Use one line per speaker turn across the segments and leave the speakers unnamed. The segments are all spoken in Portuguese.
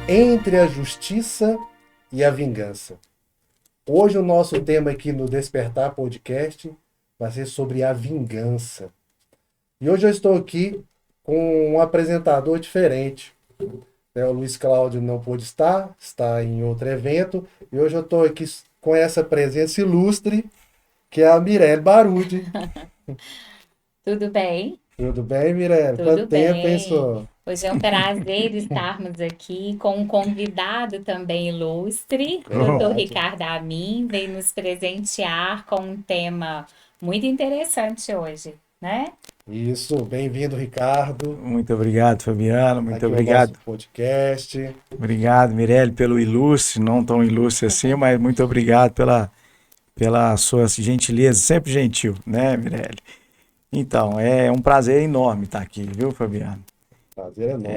entre a justiça e a vingança. Hoje o nosso tema aqui no Despertar Podcast vai ser sobre a vingança. E hoje eu estou aqui com um apresentador diferente. O Luiz Cláudio não pôde estar, está em outro evento. E hoje eu estou aqui com essa presença ilustre, que é a Mirelle Baruti.
Tudo bem?
Tudo bem, Mirelle?
Tudo
Quanto tempo, hein,
bem.
senhor?
Hoje é um prazer estarmos aqui com um convidado também ilustre, Dr.
Verdade.
Ricardo Amin, veio nos presentear com um tema muito interessante hoje, né?
Isso, bem-vindo, Ricardo,
Muito obrigado, Fabiano. Muito
aqui ao nosso
obrigado.
podcast.
Obrigado, Mirelle, pelo ilustre, não tão ilustre assim, mas muito obrigado pela sua gentileza, sempre gentil, né, Mirelle? Então, é um prazer enorme estar aqui, viu, Fabiano?
Prazer é nosso.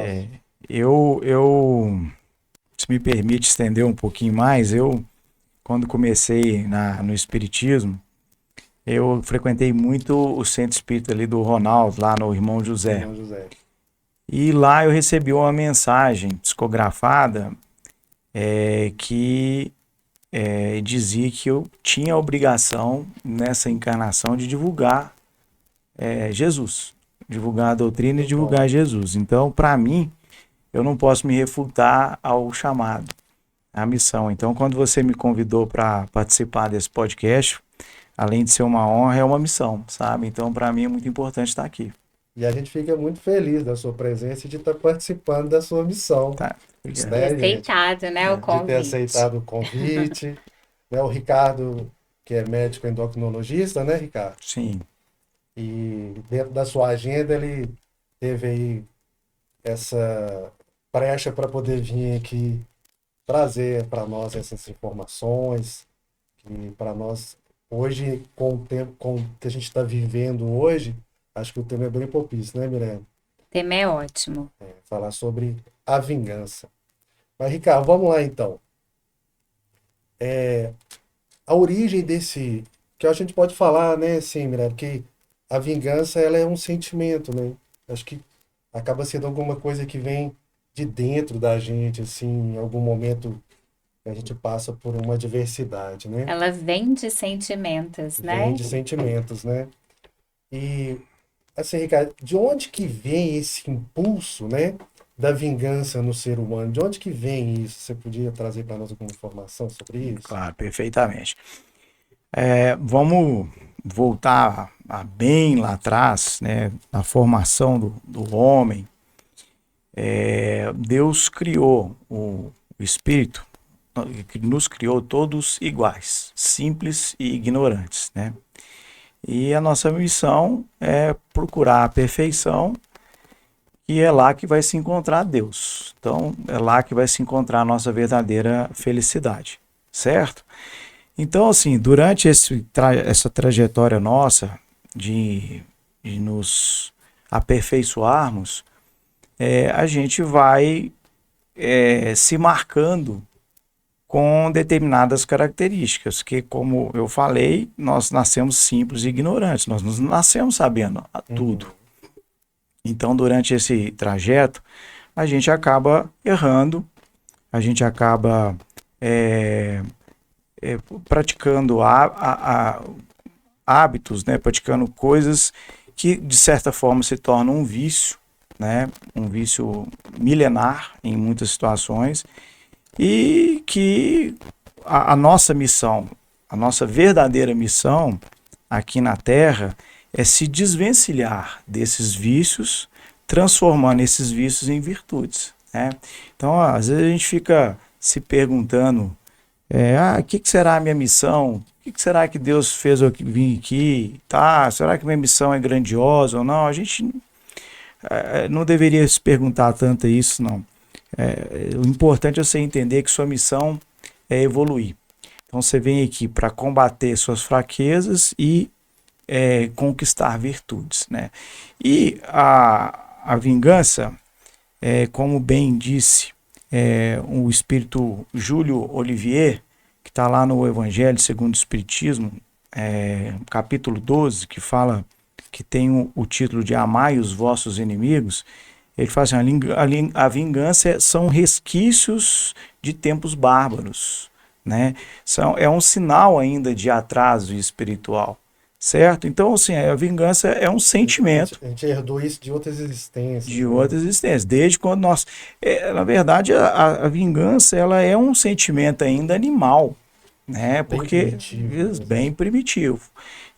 Se me permite estender um pouquinho mais, quando comecei no Espiritismo, eu frequentei muito o centro espírita ali do Ronaldo, lá no Irmão José.
Irmão José.
E lá eu recebi uma mensagem psicografada que dizia que eu tinha a obrigação nessa encarnação de divulgar Jesus, divulgar a doutrina e divulgar Jesus. Então, para mim, eu não posso me refutar ao chamado, à missão. Então, quando você me convidou para participar desse podcast, além de ser uma honra, é uma missão, sabe? Então, para mim é muito importante estar aqui.
E a gente fica muito feliz da sua presença e de estar participando da sua missão,
Tá?
De
Obrigado.
ter
né, gente?
aceitado, né, o
De ter
convite.
aceitado o convite. O Ricardo, que é médico endocrinologista, né, Ricardo?
Sim.
E dentro da sua agenda ele teve aí essa brecha para poder vir aqui trazer para nós essas informações, que para nós, hoje, com o tempo que a gente está vivendo hoje, acho que o tema é bem propício, né, Mirella?
O tema é ótimo.
Falar sobre a vingança. Mas, Ricardo, vamos lá então. A origem desse, que a gente pode falar, né, assim, Mirella, que a vingança ela é um sentimento, né? Acho que acaba sendo alguma coisa que vem de dentro da gente, assim, em algum momento que a gente passa por uma adversidade, né?
Ela vem de sentimentos,
Vem
né?
de sentimentos, né? E, assim, Ricardo, de onde que vem esse impulso, né, da vingança no ser humano? De onde que vem isso? Você podia trazer para nós alguma informação sobre isso?
Claro, perfeitamente. Vamos voltar bem lá atrás, né, na formação do homem. Deus criou o espírito, que nos criou todos iguais, simples e ignorantes, né? E a nossa missão é procurar a perfeição, e é lá que vai se encontrar Deus. Então, é lá que vai se encontrar a nossa verdadeira felicidade, certo? Então, assim, durante essa trajetória nossa de nos aperfeiçoarmos, a gente vai se marcando com determinadas características, que, como eu falei, nós nascemos simples e ignorantes, nós não nascemos sabendo tudo. Então, durante esse trajeto, a gente acaba errando, a gente acaba praticando hábitos, né, praticando coisas que, de certa forma, se tornam um vício, né, um vício milenar em muitas situações, e que a nossa missão, a nossa verdadeira missão aqui na Terra é se desvencilhar desses vícios, transformando esses vícios em virtudes, né? Então, às vezes a gente fica se perguntando, o que será a minha missão? O que será que Deus fez eu vir aqui? Tá? Será que minha missão é grandiosa ou não? A gente não deveria se perguntar tanto isso, não. O importante é você entender que sua missão é evoluir. Então você vem aqui para combater suas fraquezas e conquistar virtudes, né? E a vingança, como bem disse o espírito Júlio Olivier, que está lá no Evangelho segundo o Espiritismo, capítulo 12, que fala, que tem o título de Amai os vossos inimigos, Ele fala assim, a vingança são resquícios de tempos bárbaros, né? É um sinal ainda de atraso espiritual, certo? Então, assim, a vingança é um sentimento
A gente herdou isso de outras existências.
de outras existências, desde quando nós... na verdade, a vingança, ela é um sentimento ainda animal, né? Porque
primitivo,
bem primitivo.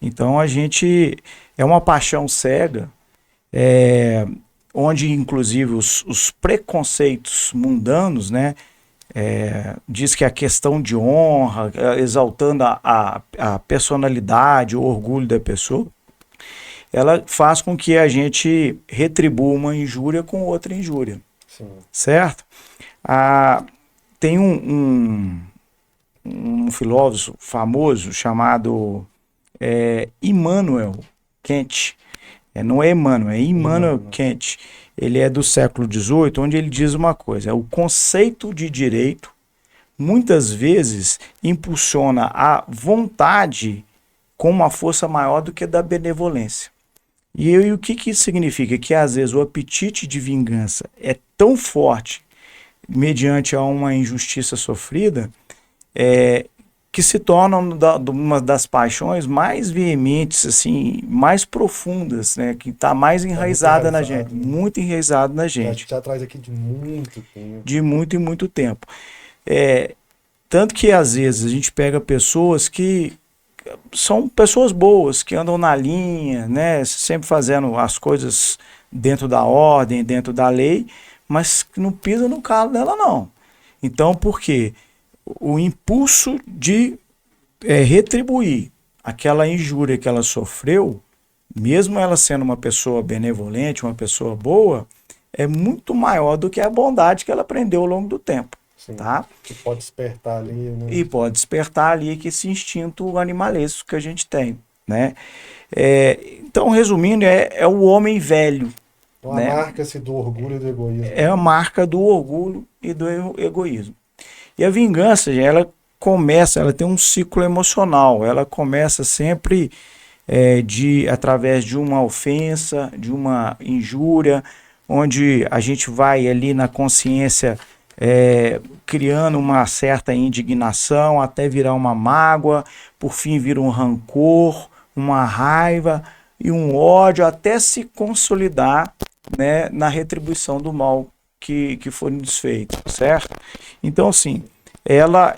Então, a gente... É uma paixão cega, onde, inclusive, os preconceitos mundanos, né? Diz que a questão de honra, exaltando a personalidade, o orgulho da pessoa, ela faz com que a gente retribua uma injúria com outra injúria.
Sim.
Certo? Tem um filósofo famoso chamado Immanuel Kant. Não é Emmanuel, é Immanuel Kant. Ele é do século XVIII, onde ele diz uma coisa: o conceito de direito muitas vezes impulsiona a vontade com uma força maior do que a da benevolência. E o que isso significa? Que às vezes o apetite de vingança é tão forte mediante a uma injustiça sofrida, que se torna uma das paixões mais veementes, assim, mais profundas, né? Que está mais enraizada na gente, muito enraizada na gente.
Já traz aqui de muito tempo.
De muito e muito tempo. Tanto que às vezes a gente pega pessoas que são pessoas boas, que andam na linha, né? Sempre fazendo as coisas dentro da ordem, dentro da lei, mas que não pisa no calo dela, não. Então, por quê? O impulso de retribuir aquela injúria que ela sofreu, mesmo ela sendo uma pessoa benevolente, uma pessoa boa, é muito maior do que a bondade que ela aprendeu ao longo do tempo.
Sim,
tá?
Que pode despertar ali, né?
E pode despertar ali que esse instinto animalesco que a gente tem, né? Então, resumindo, é o homem velho.
Então,
né?
A marca-se do orgulho e do egoísmo.
É a marca do orgulho e do egoísmo. E a vingança, ela tem um ciclo emocional. Ela começa sempre através de uma ofensa, de uma injúria, onde a gente vai ali na consciência criando uma certa indignação até virar uma mágoa, por fim vira um rancor, uma raiva e um ódio até se consolidar, né, na retribuição do mal que foi desfeito, certo? Então, assim, ela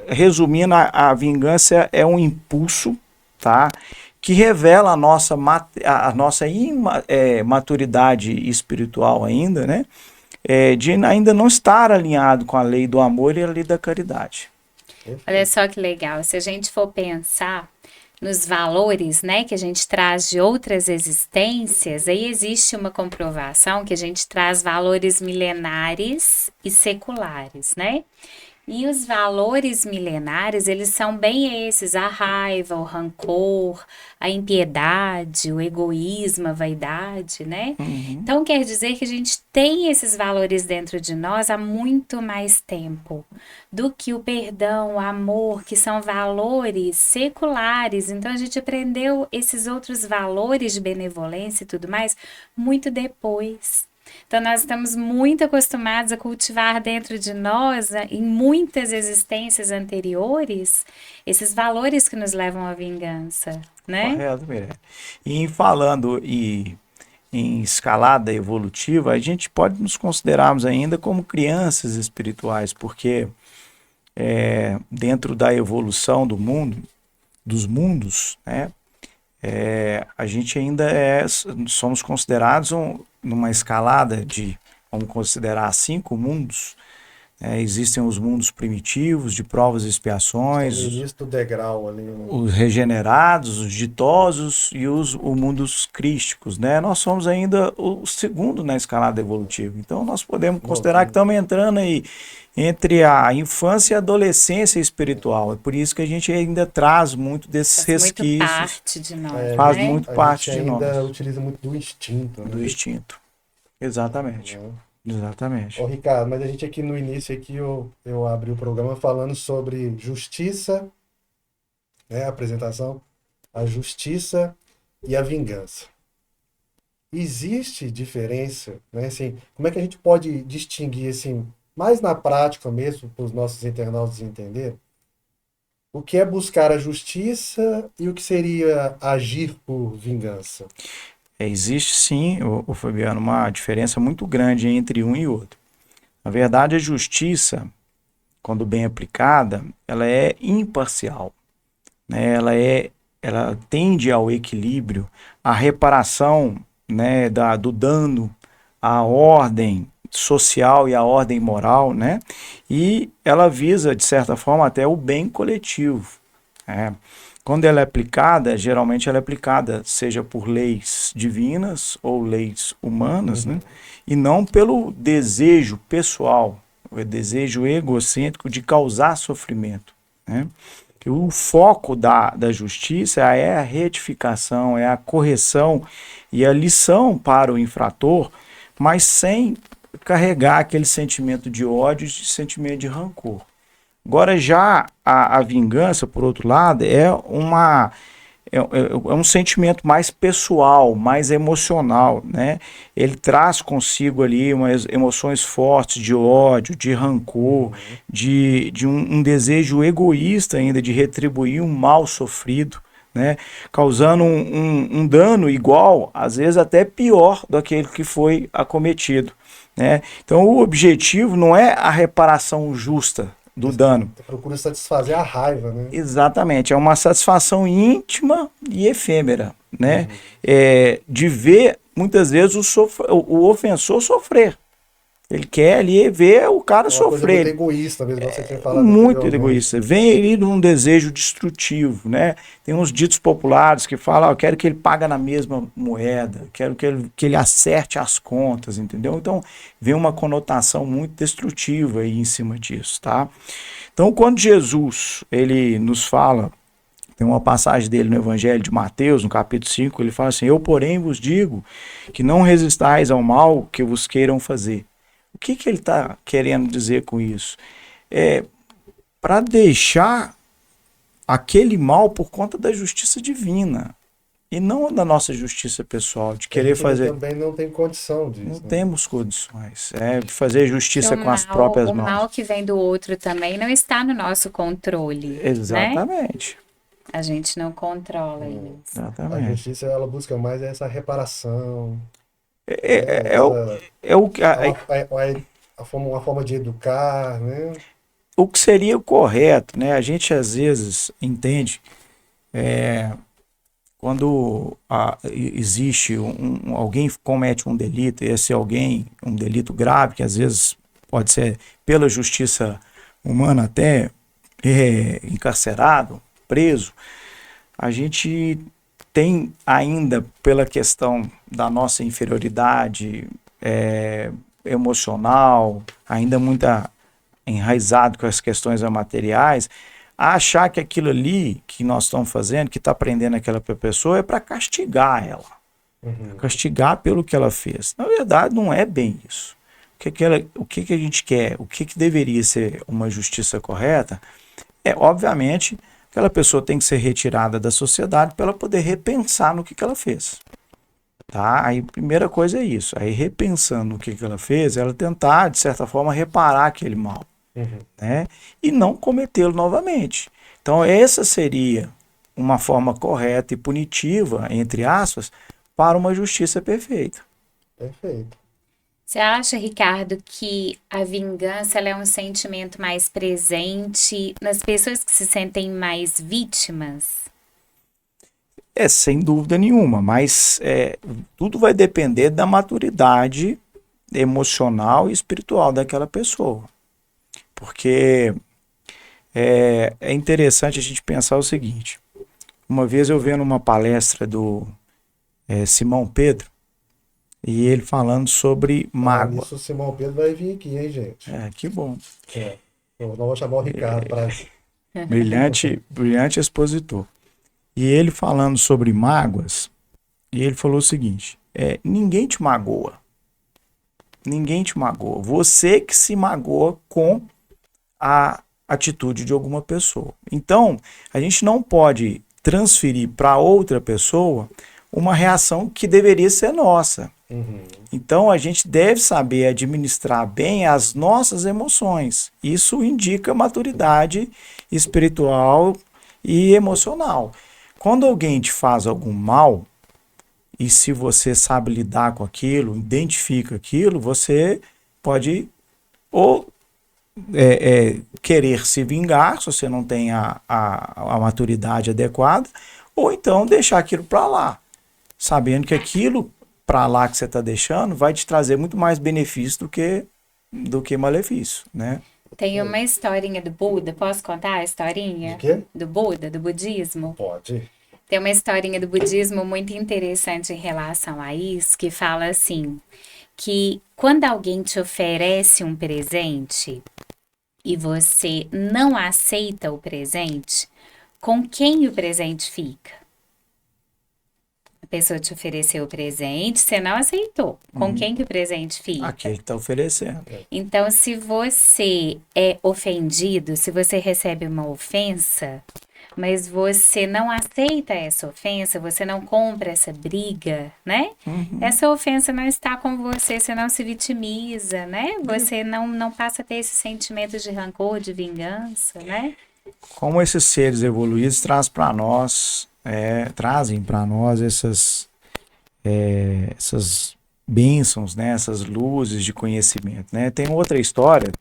resumindo, a vingança é um impulso, tá? Que revela a nossa imaturidade espiritual ainda, né? De ainda não estar alinhado com a lei do amor e a lei da caridade.
Olha só que legal, se a gente for pensar nos valores, né, que a gente traz de outras existências, aí existe uma comprovação que a gente traz valores milenares e seculares, né? E os valores milenares, eles são bem esses: a raiva, o rancor, a impiedade, o egoísmo, a vaidade, né?
Uhum.
Então, quer dizer que a gente tem esses valores dentro de nós há muito mais tempo do que o perdão, o amor, que são valores seculares. Então, a gente aprendeu esses outros valores de benevolência e tudo mais muito depois. Então, nós estamos muito acostumados a cultivar dentro de nós, em muitas existências anteriores, esses valores que nos levam à vingança, né?
Correto, Mirella. E falando em escalada evolutiva, a gente pode nos considerarmos ainda como crianças espirituais, porque dentro da evolução dos mundos, né, a gente ainda somos considerados numa escalada de, vamos considerar, 5 mundos. Existem os mundos primitivos, de provas e expiações,
No início do degrau ali, né?
os regenerados, os ditosos e os mundos crísticos, né? Nós somos ainda o segundo na escalada evolutiva. Então, nós podemos considerar que estamos entrando aí entre a infância e a adolescência espiritual. É por isso que a gente ainda traz muito desses resquícios.
Muito parte de nós,
Faz
né?
muito parte de nós.
A gente ainda utiliza muito do instinto, né?
Do instinto. Exatamente. Exatamente.
Ô, Ricardo, mas a gente aqui no início aqui eu abri o programa falando sobre justiça, né, a apresentação, a justiça e a vingança. existe diferença, né? Assim, como é que a gente pode distinguir, assim, mais na prática mesmo, para os nossos internautas entenderem, o que é buscar a justiça e o que seria agir por vingança?
Existe sim, o Fabiano, uma diferença muito grande entre um e outro. Na verdade, a justiça, quando bem aplicada, ela é imparcial, né? Ela tende ao equilíbrio, à reparação, né, do dano, à ordem social e à ordem moral, né? E ela visa, de certa forma, até o bem coletivo, né? Quando ela é aplicada, geralmente ela é aplicada seja por leis divinas ou leis humanas, né? E não pelo desejo pessoal, o desejo egocêntrico de causar sofrimento, né? O foco da justiça é a retificação, é a correção e a lição para o infrator, mas sem carregar aquele sentimento de ódio, de sentimento de rancor. Agora já a vingança, por outro lado, é um sentimento mais pessoal, mais emocional, né? Ele traz consigo ali umas emoções fortes de ódio, de rancor, de um desejo egoísta ainda de retribuir um mal sofrido, né? Causando um dano igual, às vezes até pior do aquele que foi acometido, né? Então o objetivo não é a reparação justa do dano.
Procura satisfazer a raiva, né?
Exatamente, é uma satisfação íntima e efêmera, né? De ver, muitas vezes, o ofensor sofrer. Ele quer ali ver o cara
É uma coisa muito
sofrer.
egoísta mesmo, você tinha falado
Muito
anteriormente.
egoísta. Vem ele num desejo destrutivo, né? Tem uns ditos populares que falam, eu quero que ele pague na mesma moeda, quero que ele acerte as contas, entendeu? Então, vem uma conotação muito destrutiva aí em cima disso, tá? Então, quando Jesus, ele nos fala, tem uma passagem dele no Evangelho de Mateus, no capítulo 5, ele fala assim, eu, porém, vos digo que não resistais ao mal que vos queiram fazer. O que ele está querendo dizer com isso? Para deixar aquele mal por conta da justiça divina e não da nossa justiça pessoal, de querer fazer.
Também não tem condição disso.
Não
né?
temos condições de fazer justiça com as próprias mãos.
O mal que vem do outro também não está no nosso controle.
Exatamente.
Né? A gente não controla isso.
Exatamente.
A justiça ela busca mais essa reparação. Uma forma de educar, né?
O que seria o correto, né? A gente às vezes entende quando existe alguém comete um delito, esse alguém, um delito grave, que às vezes pode ser pela justiça humana até encarcerado, preso, a gente tem ainda, pela questão da nossa inferioridade emocional, ainda muito enraizado com as questões materiais, a achar que aquilo ali que nós estamos fazendo, que está prendendo aquela pessoa, é para castigar ela. Castigar pelo que ela fez. Na verdade, não é bem isso. O que a gente quer, o que deveria ser uma justiça correta, obviamente, aquela pessoa tem que ser retirada da sociedade para ela poder repensar no que ela fez. Tá? Aí, primeira coisa é isso. Aí, repensando no que ela fez, ela tentar, de certa forma, reparar aquele mal. Né? E não cometê-lo novamente. Então, essa seria uma forma correta e punitiva, entre aspas, para uma justiça perfeita.
Perfeito.
Você acha, Ricardo, que a vingança ela é um sentimento mais presente nas pessoas que se sentem mais vítimas?
Sem dúvida nenhuma, mas tudo vai depender da maturidade emocional e espiritual daquela pessoa. Porque é interessante a gente pensar o seguinte, uma vez eu vendo uma palestra do Simão Pedro, e ele falando sobre mágoa.
Isso o Simão Pedro vai vir aqui, hein, gente?
Que bom.
Eu não vou chamar o Ricardo para...
Brilhante expositor. E ele falando sobre mágoas, e ele falou o seguinte, ninguém te magoa. Ninguém te magoa. Você que se magoa com a atitude de alguma pessoa. Então, a gente não pode transferir para outra pessoa uma reação que deveria ser nossa.
Uhum.
Então a gente deve saber administrar bem as nossas emoções. Isso indica maturidade espiritual e emocional. Quando alguém te faz algum mal, e se você sabe lidar com aquilo, identifica aquilo, você pode ou querer se vingar, se você não tem a maturidade adequada, ou então deixar aquilo para lá, sabendo que aquilo para lá que você está deixando vai te trazer muito mais benefício do que malefício, né?
Tem uma historinha do Buda, posso contar a historinha?
De quê?
Do Buda, do budismo?
Pode.
Tem uma historinha do budismo muito interessante em relação a isso, que fala assim, que quando alguém te oferece um presente e você não aceita o presente, com quem o presente fica? A pessoa te ofereceu o presente, você não aceitou. Com quem que o presente fica?
Aquele que está oferecendo.
Então, se você é ofendido, se você recebe uma ofensa, mas você não aceita essa ofensa, você não compra essa briga, né? Essa ofensa não está com você não se vitimiza, né? Você não passa a ter esse sentimento de rancor, de vingança, né?
Como esses seres evoluídos trazem para nós essas bênçãos, né? Essas luzes de conhecimento, né? Tem outra história,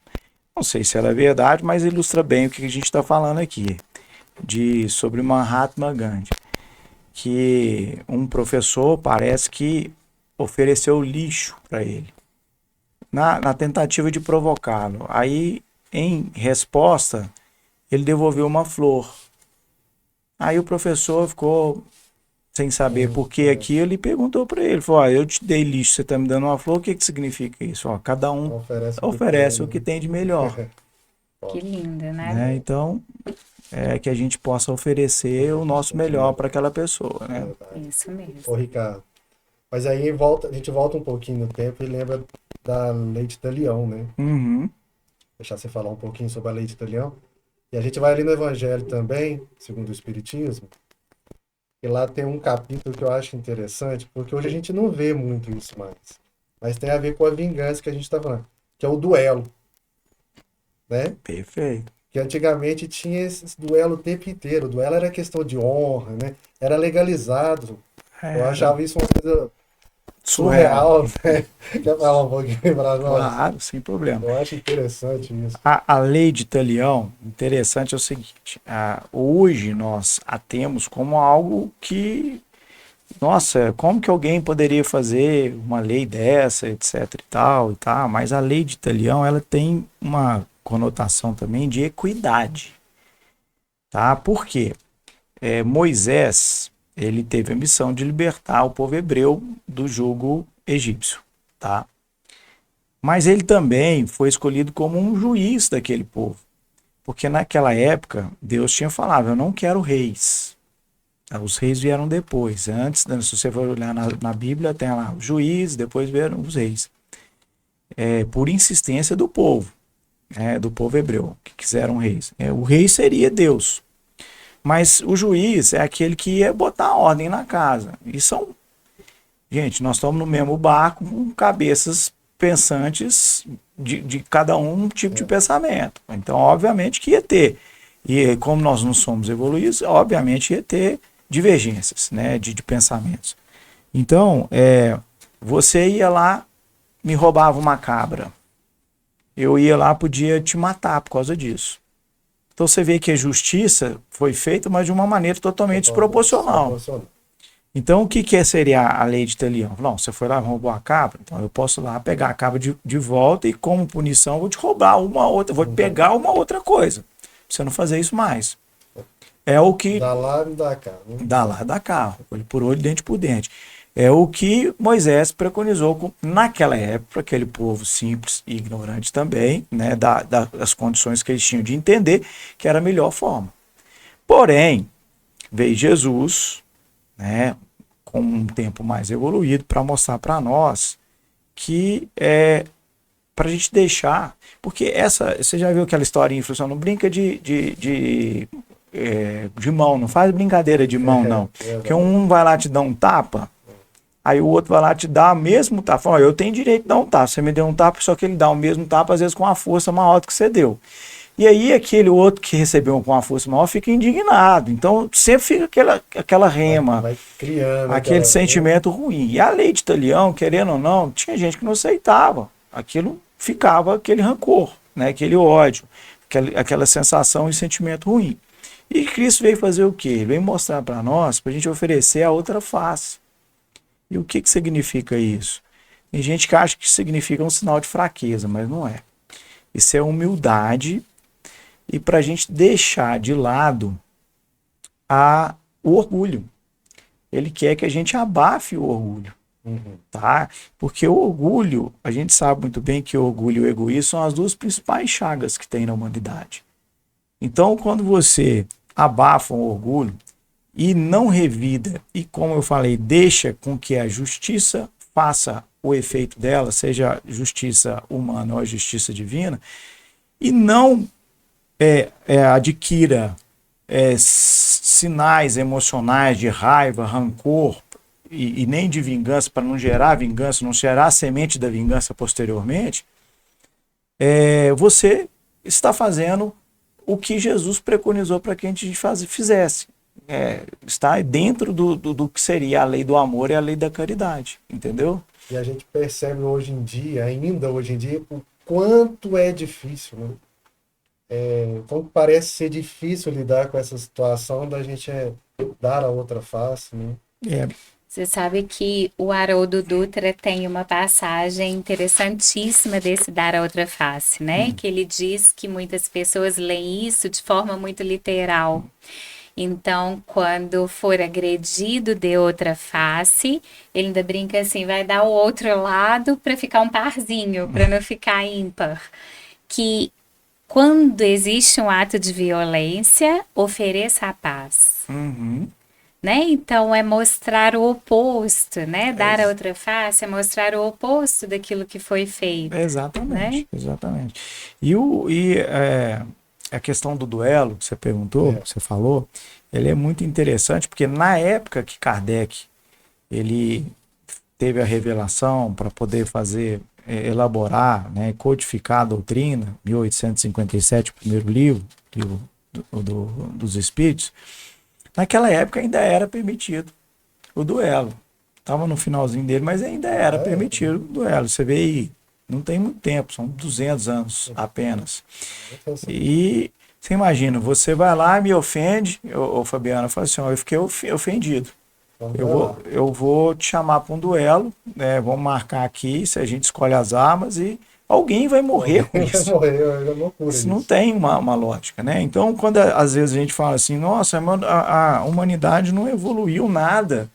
não sei se ela é verdade, mas ilustra bem o que a gente está falando aqui, sobre Mahatma Gandhi, que um professor parece que ofereceu lixo para ele, na tentativa de provocá-lo. Aí, em resposta, ele devolveu uma flor. Aí o professor ficou sem saber por que aquilo e perguntou para ele, falou, eu te dei lixo, você está me dando uma flor, o que significa isso? Cada um oferece o que tem de melhor.
Que lindo, né?
Então, que a gente possa oferecer o nosso melhor para aquela pessoa, né?
Isso mesmo.
Ô, Ricardo, mas aí a gente volta um pouquinho no tempo e lembra da lei de Talião, né?
Uhum.
Deixar você falar um pouquinho sobre a lei de Talião. E a gente vai ali no Evangelho também, segundo o Espiritismo, e lá tem um capítulo que eu acho interessante, porque hoje a gente não vê muito isso mais. Mas tem a ver com a vingança que a gente está falando, que é o duelo. Né?
Perfeito.
Que antigamente tinha esse duelo o tempo inteiro. O duelo era questão de honra, né? Era legalizado. Eu achava isso uma coisa surreal, né? Quer falar um pouquinho para nós?
Claro, sem problema.
Eu acho interessante isso.
A lei de Talião, interessante é o seguinte, hoje nós a temos como algo que, nossa, como que alguém poderia fazer uma lei dessa, etc e tal, mas a lei de Talião, ela tem uma conotação também de equidade, tá? Por quê? Moisés, ele teve a missão de libertar o povo hebreu do jugo egípcio, tá? Mas ele também foi escolhido como um juiz daquele povo, porque naquela época Deus tinha falado, eu não quero reis. Os reis vieram depois. Antes, se você for olhar na Bíblia, tem lá os juízes, depois vieram os reis. Por insistência do povo hebreu, que quiseram reis. O rei seria Deus. Mas o juiz é aquele que ia botar ordem na casa. Gente, nós estamos no mesmo barco com cabeças pensantes de cada um tipo de pensamento. Então, obviamente que ia ter. E como nós não somos evoluídos, obviamente ia ter divergências, né, de pensamentos. Então, você ia lá, me roubava uma cabra. Eu ia lá, podia te matar por causa disso. Então você vê que a justiça foi feita, mas de uma maneira totalmente desproporcional. Então o que seria a lei de Talião? Não, você foi lá e roubou a cabra, então eu posso lá pegar a cabra de volta e como punição eu vou te roubar uma outra, vou te pegar uma outra coisa. Pra você não fazer isso mais. É o que...
Dá lá e dá cá. Né?
Dá lá e dá cá, olho por olho, dente por dente. É o que Moisés preconizou naquela época, aquele povo simples e ignorante também, né, das condições que eles tinham de entender que era a melhor forma. Porém, veio Jesus, né, com um tempo mais evoluído, para mostrar para nós que para a gente deixar, porque você já viu aquela historinha, não brinca de de mão, não faz brincadeira de mão, não. Porque um vai lá te dar um tapa, aí o outro vai lá te dar o mesmo tapa. Fala, eu tenho direito de dar um tapa. Você me deu um tapa, só que ele dá o mesmo tapa, às vezes com uma força maior do que você deu. E aí aquele outro que recebeu com uma força maior fica indignado. Então sempre fica aquela rema,
vai criando
aquele sentimento ruim. E a lei de Italião, querendo ou não, tinha gente que não aceitava. Aquilo ficava aquele rancor, né? Aquele ódio, aquela sensação e sentimento ruim. E Cristo veio fazer o quê? Ele veio mostrar para nós, para a gente oferecer a outra face. E o que significa isso? Tem gente que acha que significa um sinal de fraqueza, mas não é. Isso é humildade e para a gente deixar de lado o orgulho. Ele quer que a gente abafe o orgulho. Tá? Porque o orgulho, a gente sabe muito bem que o orgulho e o egoísmo são as duas principais chagas que tem na humanidade. Então, quando você abafa o orgulho e não revida, e como eu falei, deixa com que a justiça faça o efeito dela, seja a justiça humana ou a justiça divina, e não adquira sinais emocionais de raiva, rancor, e nem de vingança, para não gerar vingança, não gerar a semente da vingança posteriormente, você está fazendo o que Jesus preconizou para que a gente fizesse. Está dentro do que seria a lei do amor e a lei da caridade, entendeu?
E a gente percebe ainda hoje em dia, o quanto é difícil, né? Como parece ser difícil lidar com essa situação da gente dar a outra face, né?
Você sabe que o Haroldo Dutra tem uma passagem interessantíssima desse dar a outra face, né? Que ele diz que muitas pessoas leem isso de forma muito literal. Então, quando for agredido de outra face, ele ainda brinca assim, vai dar o outro lado para ficar um parzinho, para não ficar ímpar. Que quando existe um ato de violência, ofereça a paz. Né? Então, é mostrar o oposto, né? Dar a outra face é mostrar o oposto daquilo que foi feito.
Exatamente,
né?
exatamente. A questão do duelo que você perguntou, que você falou, ele é muito interessante, porque na época que Kardec ele teve a revelação para poder elaborar, né, codificar a doutrina, 1857, o primeiro livro dos Espíritos, naquela época ainda era permitido o duelo. Estava no finalzinho dele, mas ainda era permitido o duelo. Você vê aí, não tem muito tempo, são 200 anos apenas. E você imagina, você vai lá e me ofende, ô Fabiana, fala assim, eu fiquei ofendido. Eu vou te chamar para um duelo, né, vamos marcar aqui, se a gente escolhe as armas e alguém vai morrer com isso. Isso não tem uma lógica, né? Então, quando às vezes a gente fala assim, nossa, a humanidade não evoluiu nada.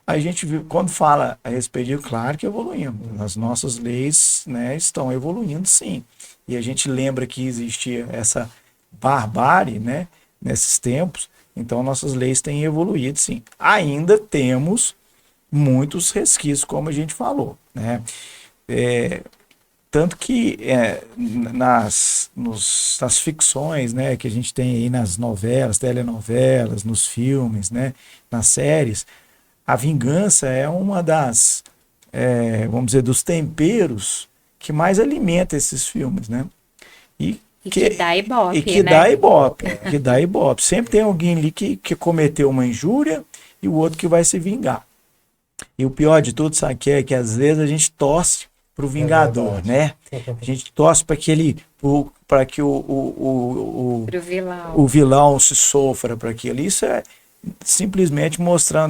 A gente, quando fala a respeito disso, claro que evoluímos. As nossas leis, né, estão evoluindo, sim. E a gente lembra que existia essa barbárie, né, nesses tempos. Então, nossas leis têm evoluído, sim. Ainda temos muitos resquícios, como a gente falou, né? Tanto que nas ficções, né, que a gente tem aí nas novelas, telenovelas, nos filmes, né, nas séries, a vingança é uma das, vamos dizer, dos temperos que mais alimenta esses filmes, né?
E que dá ibope,
que
né?
dá ibope. Sempre tem alguém ali que cometeu uma injúria e o outro que vai se vingar. E o pior de tudo, sabe, que às vezes a gente torce para o vingador, né? A gente torce para que o vilão se sofra para aquilo. Isso é simplesmente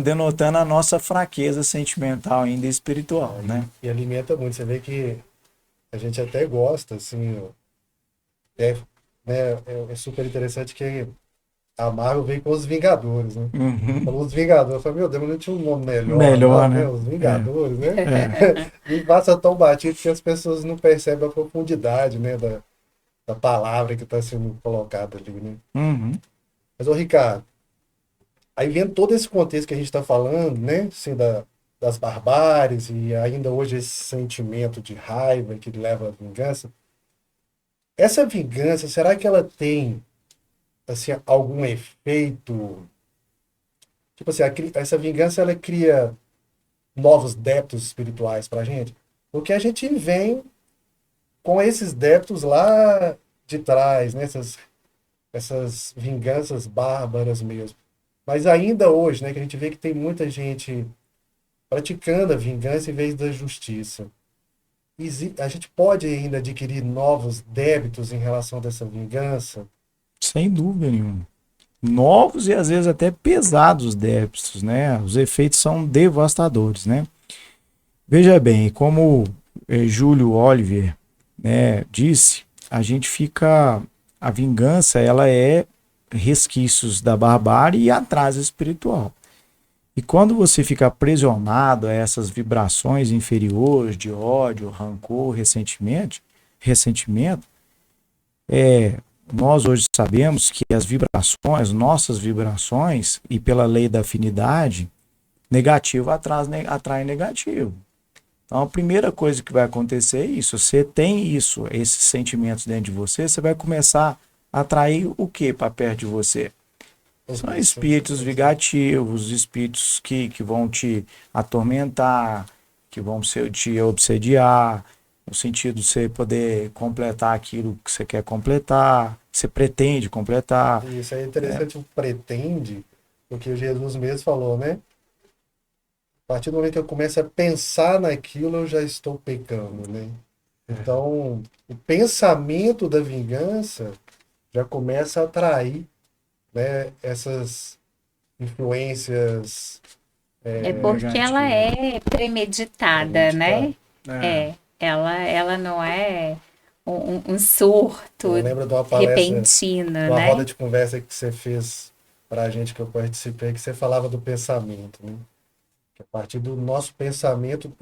denotando a nossa fraqueza sentimental ainda espiritual, né?
E alimenta muito. Você vê que a gente até gosta, assim, é super interessante que a Marvel veio com os Vingadores, né? Falou os Vingadores, eu falei, meu Deus, não tinha um nome melhor né? Os Vingadores, né? E passa tão batido que as pessoas não percebem a profundidade, né, da palavra que está sendo colocada ali, né? Mas, ô Ricardo, aí vendo todo esse contexto que a gente está falando, né, assim, das barbáries e ainda hoje esse sentimento de raiva que leva à vingança, essa vingança, será que ela tem assim, algum efeito? Tipo assim, essa vingança ela cria novos débitos espirituais pra gente? Porque a gente vem com esses débitos lá de trás, né? Essas vinganças bárbaras mesmo. Mas ainda hoje, né, que a gente vê que tem muita gente praticando a vingança em vez da justiça. A gente pode ainda adquirir novos débitos em relação dessa vingança?
Sem dúvida nenhuma. Novos e às vezes até pesados débitos, né? Os efeitos são devastadores, né? Veja bem, como Júlio Oliver, né, disse, a vingança, ela é resquícios da barbárie e atraso espiritual. E quando você fica aprisionado a essas vibrações inferiores de ódio, rancor, ressentimento, nós hoje sabemos que as vibrações, nossas vibrações, e pela lei da afinidade, negativo atrai negativo. Então a primeira coisa que vai acontecer é isso. Você tem isso, esses sentimentos dentro de você, você vai começar a atrair o que para perto de você? São espíritos vingativos, espíritos que vão te atormentar, que vão te obsediar, no sentido de você poder completar aquilo que você quer completar, que você pretende completar.
Isso é interessante, o pretende, porque o Jesus mesmo falou, né? A partir do momento que eu começo a pensar naquilo, eu já estou pecando, né? Então, o pensamento da vingança já começa a atrair, né, essas influências
porque ela é premeditada, né? Ela não é um surto
Eu lembro de uma palestra,
repentino,
de uma
né?
roda de conversa que você fez pra gente, que eu participei, que você falava do pensamento, né? Que a partir do nosso pensamento,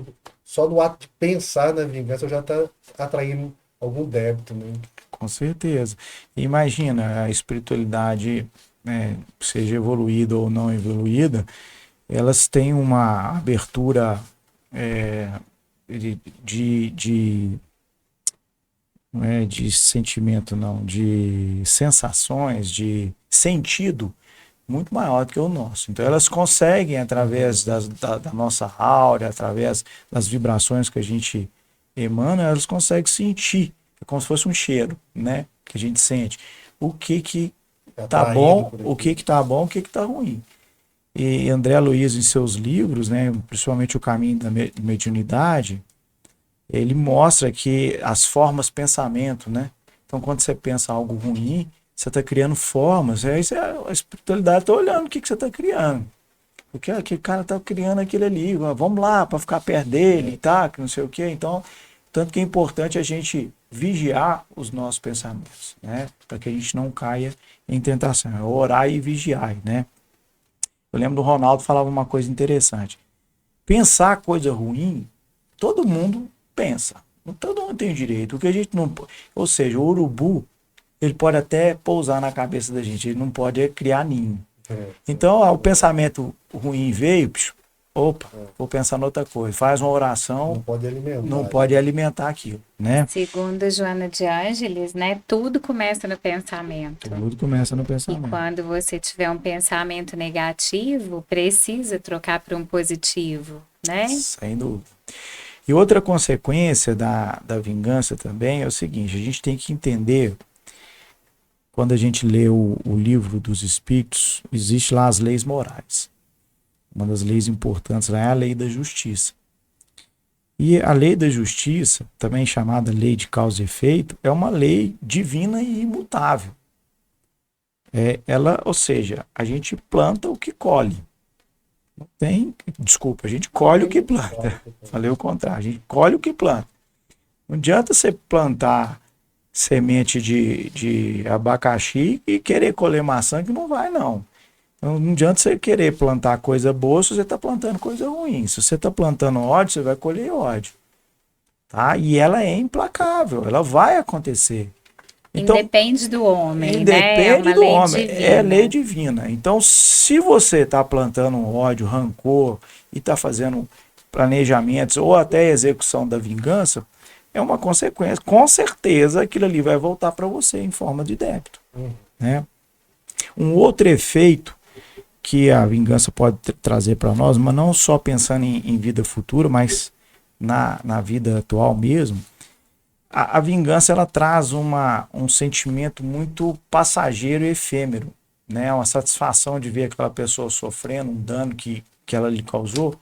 só do ato de pensar na vingança, eu já está atraindo algum débito, né?
Com certeza. Imagina a espiritualidade, né, seja evoluída ou não evoluída, elas têm uma abertura não é de sentimento, não, de sensações, de sentido muito maior do que o nosso. Então elas conseguem, através da nossa aura, através das vibrações que a gente emana, elas conseguem sentir. É como se fosse um cheiro, né? Que a gente sente. O que tá bom, o que tá bom, o que tá ruim. E André Luiz, em seus livros, né, principalmente O Caminho da Mediunidade, ele mostra que as formas pensamento, né? Então, quando você pensa algo ruim, você está criando formas. A espiritualidade está olhando o que você está criando. Porque aquele cara está criando aquilo ali. Vamos lá, para ficar perto dele, tá? Que não sei o quê. Então, tanto que é importante a gente vigiar os nossos pensamentos, né? Para que a gente não caia em tentação. É orar e vigiar, né? Eu lembro do Ronaldo falava uma coisa interessante. Pensar coisa ruim, todo mundo pensa. Todo mundo tem o direito. O que a gente não... Ou seja, o urubu, ele pode até pousar na cabeça da gente. Ele não pode criar ninho. Então, o pensamento ruim veio... vou pensar em outra coisa. Faz uma oração. Não pode alimentar aquilo, né?
Segundo Joana de Ângeles, né? Tudo começa no pensamento.
Tudo começa no pensamento.
E quando você tiver um pensamento negativo, precisa trocar para um positivo, né?
Sem dúvida. E outra consequência da vingança também é o seguinte: a gente tem que entender, quando a gente lê o livro dos Espíritos, existe lá as leis morais. Uma das leis importantes lá é a lei da justiça. E a lei da justiça, também chamada lei de causa e efeito, é uma lei divina e imutável. Ou seja, a gente planta o que colhe. A gente colhe o que planta. Falei o contrário, a gente colhe o que planta. Não adianta você plantar semente de abacaxi e querer colher maçã, que não vai, não. Então, não adianta você querer plantar coisa boa se você está plantando coisa ruim. Se você está plantando ódio, você vai colher ódio. Tá? E ela é implacável, ela vai acontecer. Então,
independe do homem,
independe
né?
do homem, é lei divina. Então, se você está plantando um ódio, rancor e está fazendo planejamentos ou até execução da vingança, é uma consequência. Com certeza, aquilo ali vai voltar para você em forma de débito, né? Um outro efeito que a vingança pode trazer para nós, mas não só pensando em vida futura, mas na vida atual mesmo, a vingança ela traz um sentimento muito passageiro e efêmero, né? Uma satisfação de ver aquela pessoa sofrendo um dano que ela lhe causou,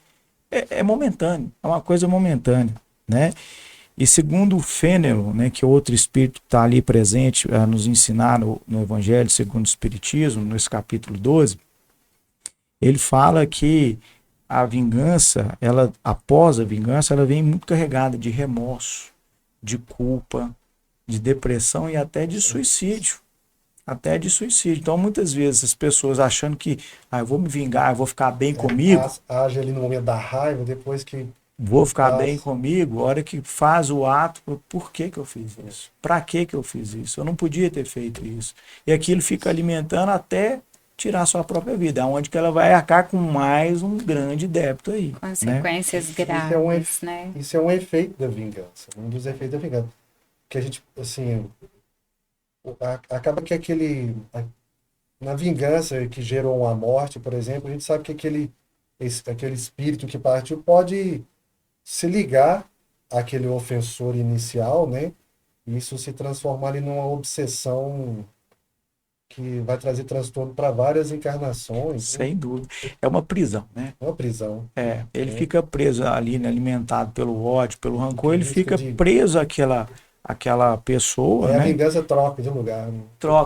é momentâneo, é uma coisa momentânea, né? E segundo o Fênelon, né, que é outro espírito que está ali presente a nos ensinar no Evangelho segundo o Espiritismo, nesse capítulo 12, ele fala que a vingança, ela, após a vingança, ela vem muito carregada de remorso, de culpa, de depressão e até de suicídio. Até de suicídio. Então, muitas vezes, as pessoas achando que eu vou me vingar, eu vou ficar bem comigo.
Age ali no momento da raiva, depois que...
Vou ficar bem comigo, a hora que faz o ato, por que eu fiz isso? Para que eu fiz isso? Eu não podia ter feito isso. E aquilo fica alimentando até tirar sua própria vida, onde que ela vai arcar com mais um grande débito aí.
Consequências graves, né?
Isso é um efeito da vingança, um dos efeitos da vingança. Que a gente, assim, acaba que na vingança que gerou uma morte, por exemplo, a gente sabe que aquele espírito que partiu pode se ligar àquele ofensor inicial, né? E isso se transformar ali numa obsessão que vai trazer transtorno para várias encarnações.
Sem dúvida. É uma prisão, né?
É uma prisão.
Ele fica preso ali, né, alimentado pelo ódio, pelo rancor, ele fica preso àquela pessoa, né?
A vingança troca de lugar. Né?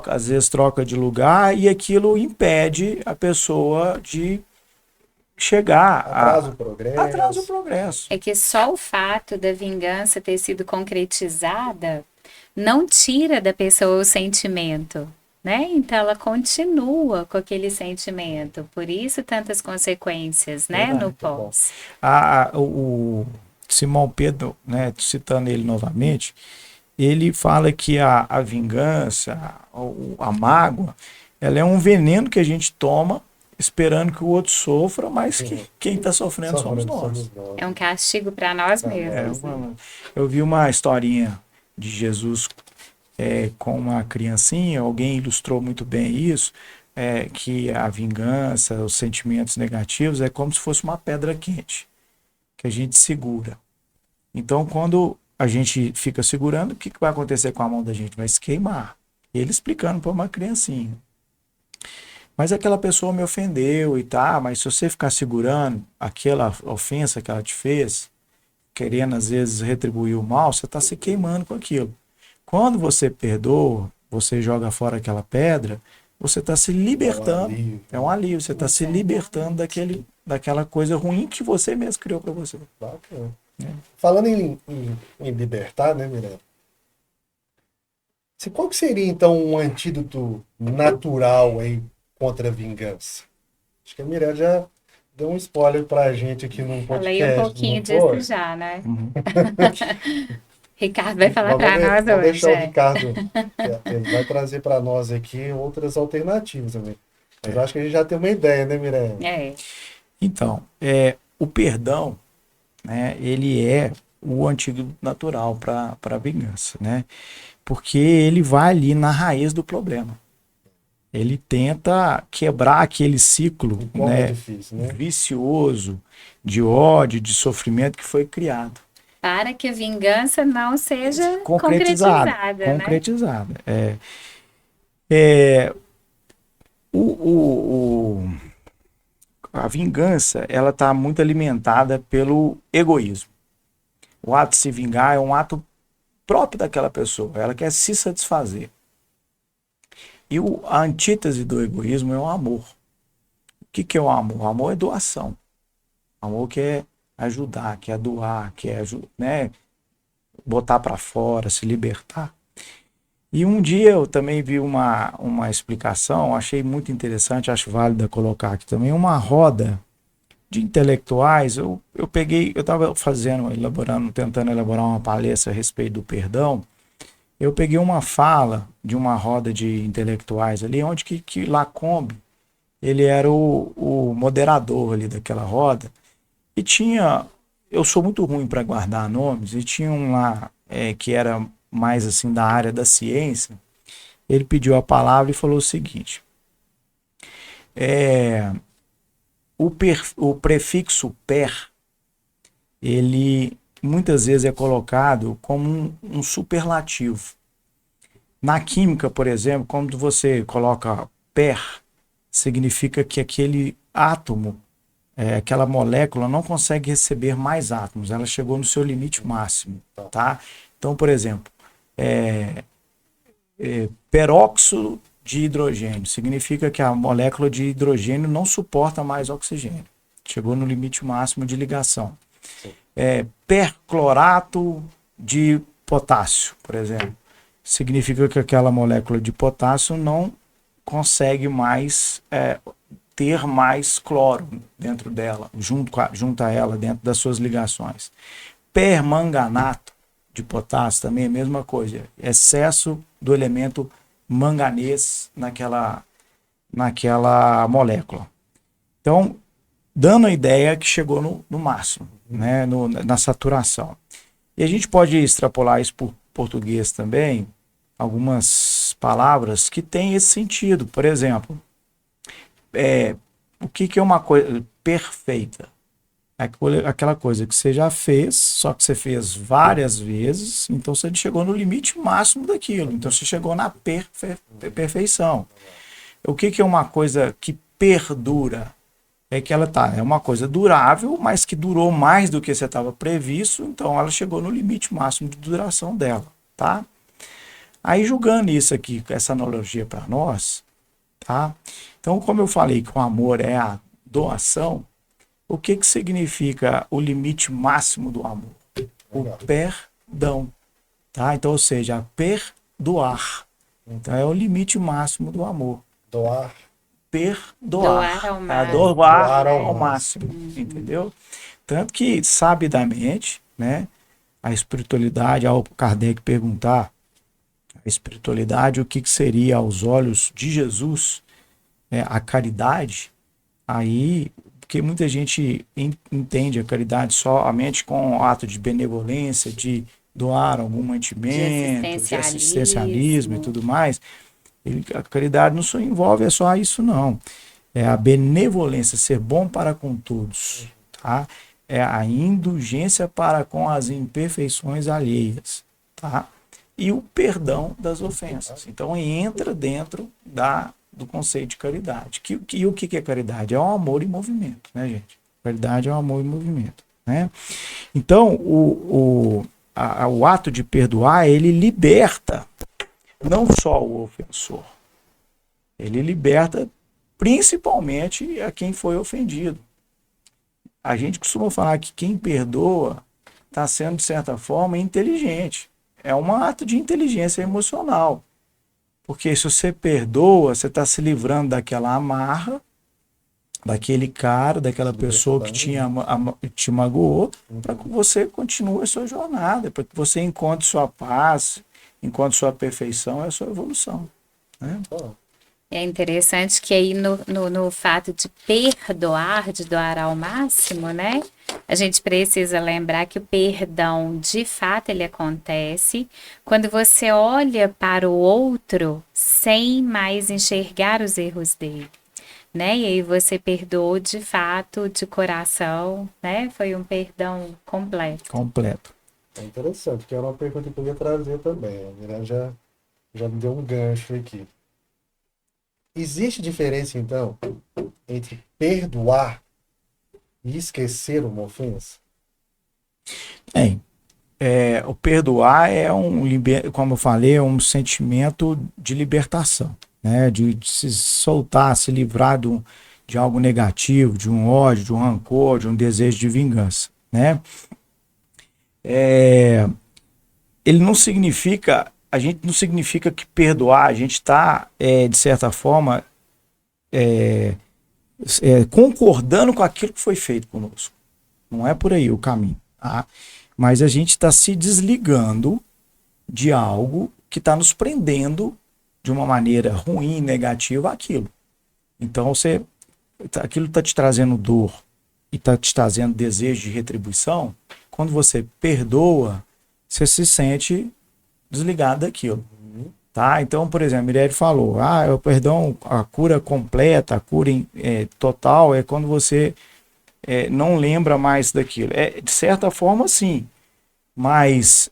Às vezes troca de lugar e aquilo impede a pessoa de chegar
atrasa o progresso.
É que só o fato da vingança ter sido concretizada não tira da pessoa o sentimento, né? Então ela continua com aquele sentimento, por isso tantas consequências, né? No pós.
O Simão Pedro, né, citando ele novamente, ele fala que a vingança, a mágoa, ela é um veneno que a gente toma esperando que o outro sofra, mas que quem está sofrendo somos nós.
É um castigo para nós mesmos.
Eu vi uma historinha de Jesus com uma criancinha, alguém ilustrou muito bem isso, que a vingança, os sentimentos negativos é como se fosse uma pedra quente, que a gente segura. Então, quando a gente fica segurando, o que vai acontecer com a mão da gente? Vai se queimar. Ele explicando para uma criancinha. Mas aquela pessoa me ofendeu e tá, mas se você ficar segurando aquela ofensa que ela te fez, querendo às vezes retribuir o mal, você está se queimando com aquilo. Quando você perdoa, você joga fora aquela pedra, você está se libertando. É um alívio, você está se libertando daquela coisa ruim que você mesmo criou para você.
Bacana. Falando em libertar, né, Mirella? Qual que seria, então, um antídoto natural aí contra a vingança? Acho que a Mirella já deu um spoiler pra gente aqui num podcast.
Falei um pouquinho disso já, né? Ricardo vai falar para nós hoje.
Deixar o Ricardo, ele vai trazer para nós aqui outras alternativas também. Mas eu acho que a gente já tem uma ideia, né, Mirella?
Então, o perdão, né, ele é o antídoto natural para a vingança, né? Porque ele vai ali na raiz do problema. Ele tenta quebrar aquele ciclo, né,
difícil, né?
vicioso de ódio, de sofrimento que foi criado.
Para que a vingança não seja concretizada.
A vingança, ela está muito alimentada pelo egoísmo. O ato de se vingar é um ato próprio daquela pessoa. Ela quer se satisfazer. E a antítese do egoísmo é o amor. O que é o amor? O amor é doação. O amor quer ajudar, quer doar, quer, né, botar para fora, se libertar. E um dia eu também vi uma explicação, achei muito interessante, acho válida colocar aqui também, uma roda de intelectuais. Eu estava tentando elaborar uma palestra a respeito do perdão. Eu peguei uma fala de uma roda de intelectuais ali, onde que Lacombe, ele era o moderador ali daquela roda, e eu sou muito ruim para guardar nomes, e tinha um lá que era mais assim da área da ciência. Ele pediu a palavra e falou o seguinte: O prefixo per, ele muitas vezes é colocado como um superlativo. Na química, por exemplo, quando você coloca per, significa que aquele átomo, aquela molécula não consegue receber mais átomos, ela chegou no seu limite máximo, tá? Então, por exemplo, peróxido de hidrogênio significa que a molécula de hidrogênio não suporta mais oxigênio, chegou no limite máximo de ligação. Perclorato de potássio, por exemplo, significa que aquela molécula de potássio não consegue mais ter mais cloro dentro dela, junto a ela, dentro das suas ligações. Permanganato de potássio também é a mesma coisa, excesso do elemento manganês naquela molécula. Então, dando a ideia que chegou no máximo, né, na saturação. E a gente pode extrapolar isso por português também, algumas palavras que têm esse sentido. Por exemplo, o que é uma coisa perfeita? É aquela coisa que você já fez, só que você fez várias vezes, então você chegou no limite máximo daquilo. Então você chegou na perfeição. O que é uma coisa que perdura? É que é uma coisa durável, mas que durou mais do que você estava previsto, então ela chegou no limite máximo de duração dela, tá? Aí, julgando isso aqui, essa analogia para nós, tá? Então, como eu falei que o amor é a doação, o que significa o limite máximo do amor? O perdão, tá? Então, ou seja, perdoar. Então, é o limite máximo do amor.
Doar.
Perdoar.
Doar
ao máximo. Entendeu? Tanto que, sabidamente, né, a espiritualidade, ao Kardec perguntar a espiritualidade, o que seria aos olhos de Jesus, a caridade, aí, porque muita gente entende a caridade somente com o ato de benevolência, de doar algum mantimento, de assistencialismo e tudo mais. A caridade não só envolve só isso, não. É a benevolência, ser bom para com todos, tá? É a indulgência para com as imperfeições alheias, tá? E o perdão das ofensas. Então entra dentro do conceito de caridade. E o que é caridade? É o amor em movimento, né, gente? Caridade é o amor em movimento, né? Então o ato de perdoar, ele liberta não só o ofensor, ele liberta principalmente a quem foi ofendido. A gente costuma falar que quem perdoa está sendo, de certa forma, inteligente. É um ato de inteligência emocional. Porque se você perdoa, você está se livrando daquela amarra, daquele cara, daquela pessoa que te magoou, para que você continue a sua jornada, para que você encontre sua paz, encontre sua perfeição e a sua evolução, né?
É interessante que aí no fato de perdoar, de doar ao máximo, né? A gente precisa lembrar que o perdão, de fato, ele acontece quando você olha para o outro sem mais enxergar os erros dele, né? E aí você perdoou de fato, de coração, né? Foi um perdão completo.
Completo.
É interessante, que era uma pergunta que eu ia trazer também. A Miranda já me deu um gancho aqui. Existe diferença, então, entre perdoar e esquecer uma ofensa?
O perdoar como eu falei, é um sentimento de libertação, né? De se soltar, se livrar de algo negativo, de um ódio, de um rancor, de um desejo de vingança, né? Ele não significa, a gente não significa que perdoar, a gente está, de certa forma, concordando com aquilo que foi feito conosco. Não é por aí o caminho, tá? Mas a gente está se desligando de algo que está nos prendendo de uma maneira ruim, negativa, àquilo. Então, aquilo está te trazendo dor e está te trazendo desejo de retribuição. Quando você perdoa, você se sente desligado daquilo. Tá? Então, por exemplo, a Mirelle falou, o perdão, a cura completa, a cura total é quando você não lembra mais daquilo. De certa forma, sim, mas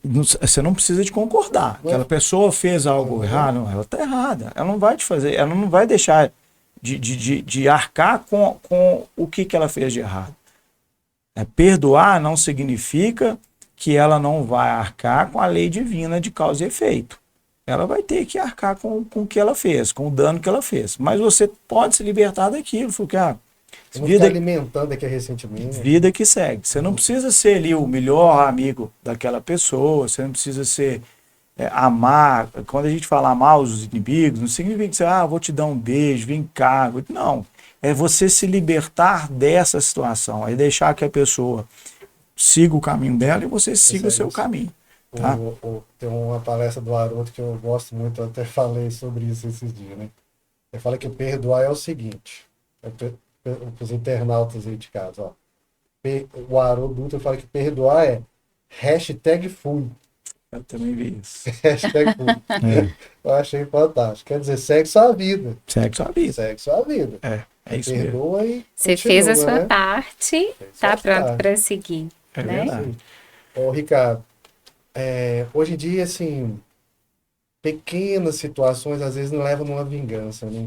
você não precisa de concordar. Aquela pessoa fez algo errado, não, ela está errada. Ela não vai te fazer, ela não vai deixar de arcar com o que ela fez de errado. Perdoar não significa que ela não vai arcar com a lei divina de causa e efeito. Ela vai ter que arcar com o que ela fez, com o dano que ela fez. Mas você pode se libertar daquilo. Porque,
não ficar alimentando aquele ressentimento.
Vida que segue. Você não precisa ser ali o melhor amigo daquela pessoa, você não precisa ser amar. Quando a gente fala amar os inimigos, não significa que você, vou te dar um beijo, vem cá. Não. É você se libertar dessa situação, é deixar que a pessoa siga o caminho dela e você siga o seu caminho. Tá?
Tem uma palestra do Haroldo que eu gosto muito, eu até falei sobre isso esses dias, né? Ele fala que perdoar é o seguinte, para os internautas aí de casa, ó. O Haroldo Dutra fala que perdoar é #fui.
Eu também vi isso.
#fui. Eu achei fantástico. Quer dizer, segue sua vida.
Segue sua vida.
Segue sua vida.
É isso
Perdoa
mesmo.
E
você
continua,
fez a sua
né?
parte, tá pronto para seguir.
É
né?
verdade.
Ô, Ricardo, hoje em dia, assim, pequenas situações às vezes não levam numa vingança, né?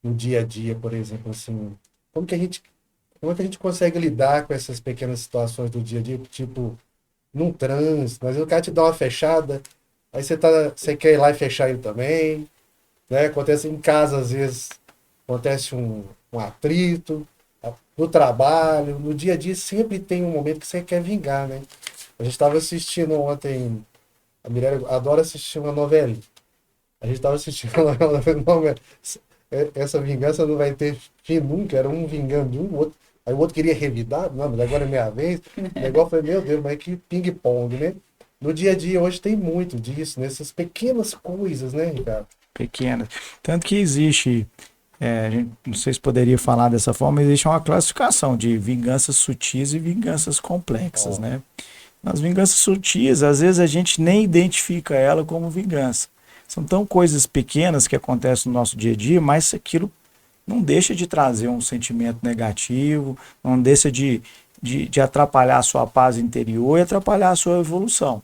No dia a dia, por exemplo, assim, como é que a gente consegue lidar com essas pequenas situações do dia a dia, tipo, num trânsito, mas o cara te dá uma fechada, aí você quer ir lá e fechar ele também, né? Acontece em casa, às vezes, acontece um atrito, no trabalho, no dia a dia sempre tem um momento que você quer vingar, né? A gente estava assistindo ontem, a Mirelle adora assistir uma novela. A gente estava assistindo uma novela. Essa vingança não vai ter fim nunca, era um vingando um, outro. Aí o outro queria revidar, não, mas agora é minha vez. O negócio foi, meu Deus, mas que ping-pong, né? No dia a dia hoje tem muito disso, nessas pequenas coisas, né, Ricardo?
Pequenas. Tanto que existe, a gente, não sei se poderia falar dessa forma, existe uma classificação de vinganças sutis e vinganças complexas, né? Nas vinganças sutis, às vezes a gente nem identifica ela como vingança. São tão coisas pequenas que acontecem no nosso dia a dia, mas aquilo não deixa de trazer um sentimento negativo, não deixa de atrapalhar a sua paz interior e atrapalhar a sua evolução.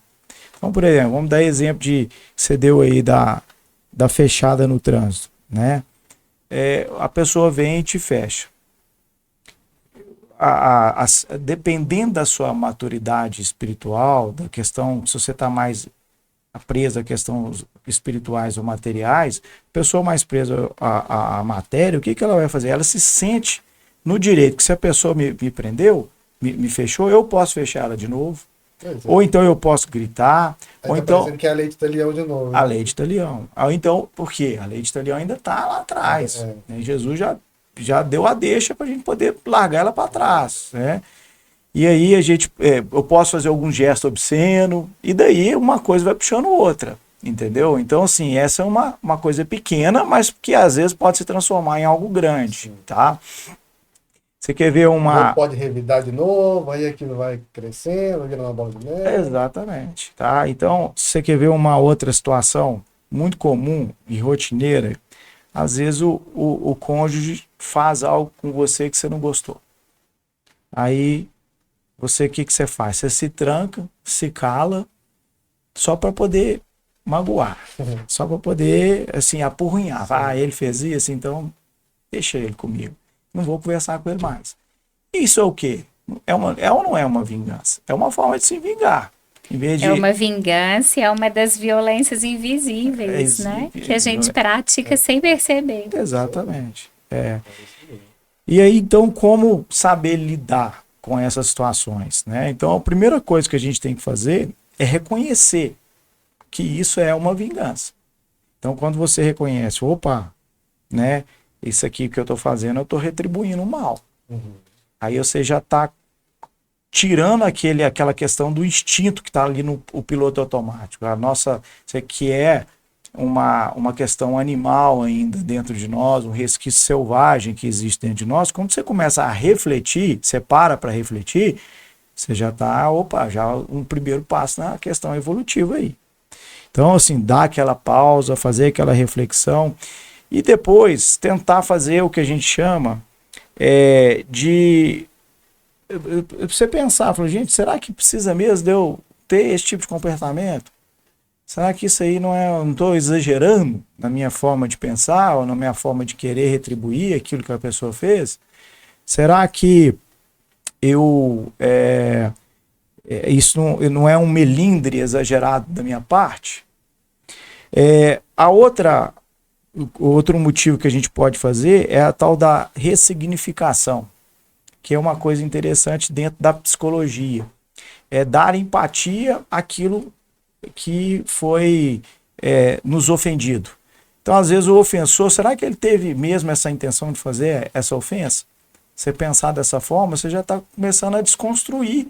Então, por exemplo, vamos dar exemplo que você deu aí da fechada no trânsito, né? A pessoa vem e te fecha. Dependendo da sua maturidade espiritual, da questão, se você está mais presa a questões espirituais ou materiais, pessoa mais presa à matéria, o que ela vai fazer? Ela se sente no direito que se a pessoa me prendeu, me fechou, eu posso fechar ela de novo. Ou então eu posso gritar.
Aí
ou
tá
então
parecendo que é a lei de Italião de novo. Né?
A lei de Italião. Ou então, por quê? A lei de Italião ainda está lá atrás. Né? Jesus já deu a deixa para a gente poder largar ela para trás. Né? E aí eu posso fazer algum gesto obsceno, e daí uma coisa vai puxando outra. Entendeu? Então, assim, essa é uma coisa pequena, mas que às vezes pode se transformar em algo grande. Tá? Você quer ver uma...
Não pode revidar de novo, aí aquilo vai crescendo, vai virando uma bola de neve.
Exatamente. Tá? Então, se você quer ver uma outra situação muito comum e rotineira, às vezes o cônjuge faz algo com você que você não gostou. Aí, o que você faz? Você se tranca, se cala, só para poder magoar. Só para poder, assim, apurrinhar. Ele fez isso, então deixa ele comigo. Não vou conversar com ele mais. Isso é o quê? É ou não é uma vingança? É uma forma de se vingar. Em vez de...
É uma vingança, é uma das violências invisíveis, né? Que a gente pratica sem perceber.
Exatamente. E aí, então, como saber lidar com essas situações, né? Então, a primeira coisa que a gente tem que fazer é reconhecer que isso é uma vingança. Então, quando você reconhece, opa, né? Isso aqui que eu estou fazendo, eu estou retribuindo o mal. Aí você já está tirando aquela questão do instinto que está ali no piloto automático. Isso aqui é uma questão animal ainda dentro de nós, um resquício selvagem que existe dentro de nós. Quando você começa a refletir, você para refletir, você já está, já um primeiro passo na questão evolutiva aí. Então, assim, dar aquela pausa, fazer aquela reflexão e depois tentar fazer o que a gente chama de você pensar, falar, gente, será que precisa mesmo de eu ter esse tipo de comportamento? Será que isso aí não estou exagerando na minha forma de pensar ou na minha forma de querer retribuir aquilo que a pessoa fez? Será que isso não é um melindre exagerado da minha parte? Outro motivo que a gente pode fazer é a tal da ressignificação, que é uma coisa interessante dentro da psicologia. É dar empatia àquilo que foi nos ofendido. Então, às vezes, o ofensor, será que ele teve mesmo essa intenção de fazer essa ofensa? Você pensar dessa forma, você já está começando a desconstruir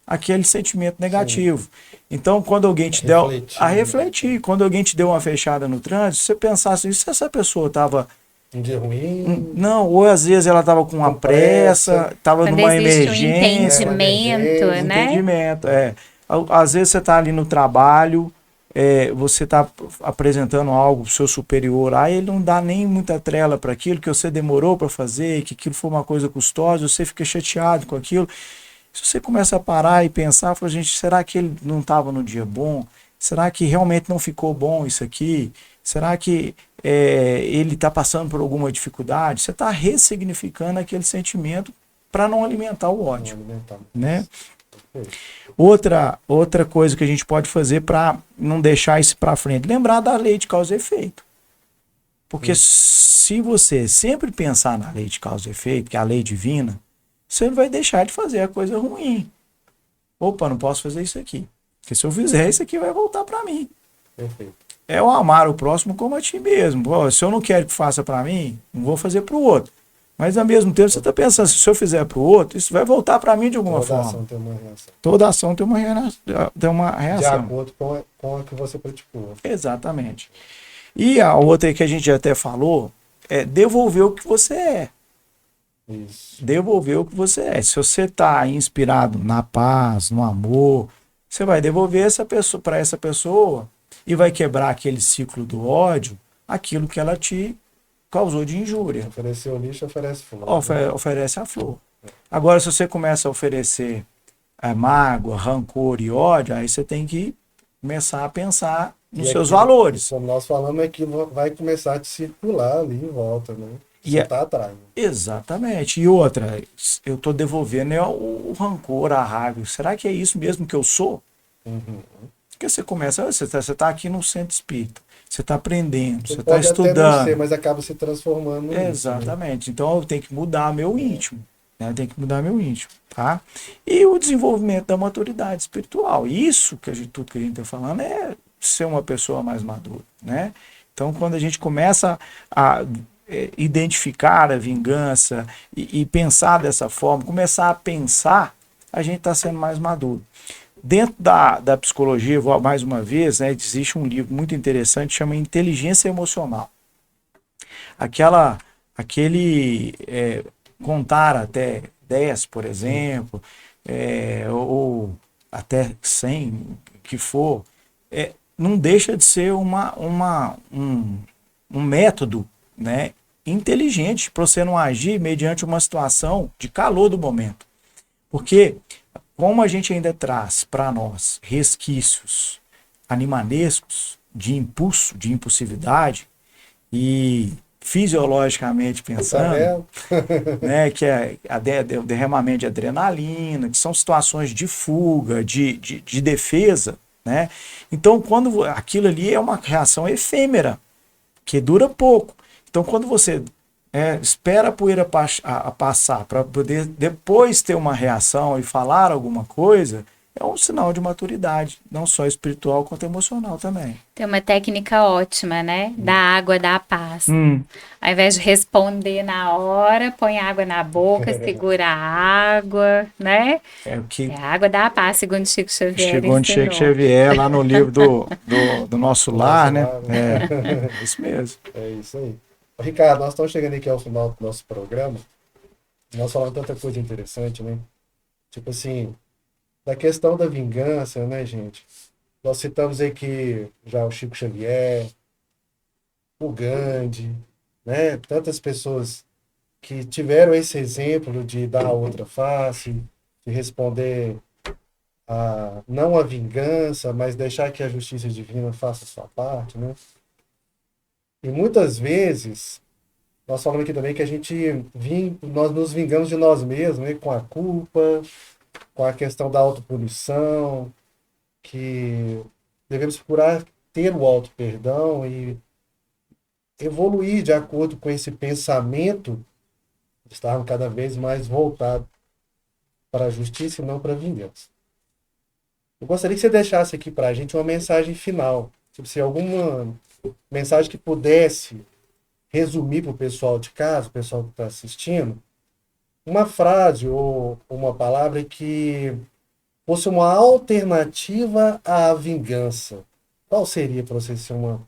aquele sentimento negativo. Sim. Então, quando alguém te deu a refletir, quando alguém te deu uma fechada no trânsito, você pensasse, se essa pessoa estava
um dia ruim.
Não, ou às vezes ela estava com uma pressa, estava numa emergência.
Um entendimento, né?
Entendimento, Às vezes você está ali no trabalho, você está apresentando algo pro seu superior, aí ele não dá nem muita trela para aquilo que você demorou para fazer, que aquilo foi uma coisa custosa, você fica chateado com aquilo. Se você começa a parar e pensar, fala, gente, será que ele não estava no dia bom? Será que realmente não ficou bom isso aqui? Será que ele está passando por alguma dificuldade? Você está ressignificando aquele sentimento para não alimentar o ódio. Né? Outra coisa que a gente pode fazer para não deixar isso para frente, lembrar da lei de causa e efeito. Porque se você sempre pensar na lei de causa e efeito, que é a lei divina, você não vai deixar de fazer a coisa ruim. Opa, não posso fazer isso aqui. Porque se eu fizer isso aqui, vai voltar para mim.
Perfeito.
É o amar o próximo como a ti mesmo. Pô, se eu não quero que faça para mim, não vou fazer para o outro. Mas ao mesmo tempo você está pensando, se eu fizer para o outro, isso vai voltar para mim de alguma forma.
Toda ação tem uma reação.
Toda ação tem uma reação.
De acordo com a que você praticou.
Exatamente. E a outra que a gente até falou é devolver o que você é.
Isso.
Devolver o que você é. Se você está inspirado na paz, no amor, você vai devolver essa pessoa para essa pessoa e vai quebrar aquele ciclo do ódio, aquilo que ela te causou de injúria.
Oferecer o lixo, oferece flor.
Oferece a flor. Agora, se você começa a oferecer mágoa, rancor e ódio, aí você tem que começar a pensar nos seus valores.
Como nós falamos, é que vai começar a te circular ali em volta, né? Você está atrás.
Exatamente. E outra, eu estou devolvendo o rancor, a raiva. Será que é isso mesmo que eu sou?
Uhum.
Porque você começa, você está aqui no centro espírita, você está aprendendo, você
está
estudando.
Até não ser, mas acaba se transformando nisso.
Exatamente. Né? Então eu tenho que mudar meu íntimo. Né? Tem que mudar meu íntimo. Tá? E o desenvolvimento da maturidade espiritual. Isso tudo que a gente está falando é ser uma pessoa mais madura. Né? Então quando a gente começa a identificar a vingança e pensar dessa forma, começar a pensar, a gente está sendo mais maduro. Dentro da psicologia, mais uma vez, né, existe um livro muito interessante que chama Inteligência Emocional. Contar até 10, por exemplo, ou até 100, que for, não deixa de ser um método, né, inteligente para você não agir mediante uma situação de calor do momento. Porque como a gente ainda traz para nós resquícios animalescos de impulso, de impulsividade, e fisiologicamente pensando, né, que é o derramamento de adrenalina, que são situações de fuga, de defesa, né? Então, quando aquilo ali é uma reação efêmera, que dura pouco. Então, quando você espera a poeira passar para poder depois ter uma reação e falar alguma coisa, é um sinal de maturidade, não só espiritual quanto emocional também.
Tem uma técnica ótima, né? Da água da paz. Ao invés de responder na hora, põe água na boca, segura a água, né? É a água da paz, segundo Chico Xavier.
Segundo Chico Xavier, lá no livro do Nosso Lar, né? É isso mesmo.
É isso aí. Ricardo, nós estamos chegando aqui ao final do nosso programa. Nós falamos tanta coisa interessante, né? Tipo assim, da questão da vingança, né, gente? Nós citamos aqui já o Chico Xavier, o Gandhi, né? Tantas pessoas que tiveram esse exemplo de dar a outra face, de responder não a vingança, mas deixar que a justiça divina faça a sua parte, né? E muitas vezes, nós falamos aqui também que nós nos vingamos de nós mesmos, né? Com a culpa, com a questão da autopunição, que devemos procurar ter o auto-perdão e evoluir de acordo com esse pensamento, estar cada vez mais voltado para a justiça e não para a vingança. Eu gostaria que você deixasse aqui para a gente uma mensagem final. Tipo, se alguma mensagem que pudesse resumir para o pessoal de casa, o pessoal que está assistindo, uma frase ou uma palavra que fosse uma alternativa à vingança. Qual seria para você ser uma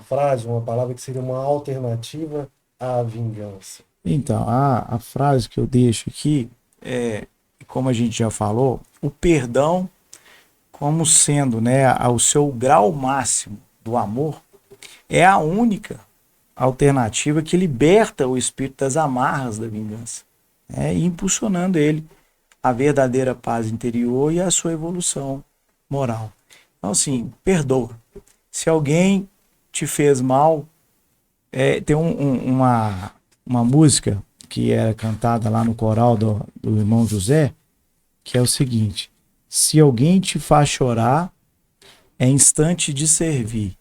frase, uma palavra que seria uma alternativa à vingança?
Então, a frase que eu deixo aqui é, como a gente já falou, o perdão como sendo, né, ao seu grau máximo do amor, é a única alternativa que liberta o espírito das amarras da vingança, né, impulsionando ele à verdadeira paz interior e à sua evolução moral. Então, assim, perdoa. Se alguém te fez mal, tem uma música que era cantada lá no coral do irmão José, que é o seguinte: se alguém te faz chorar, é instante de servir.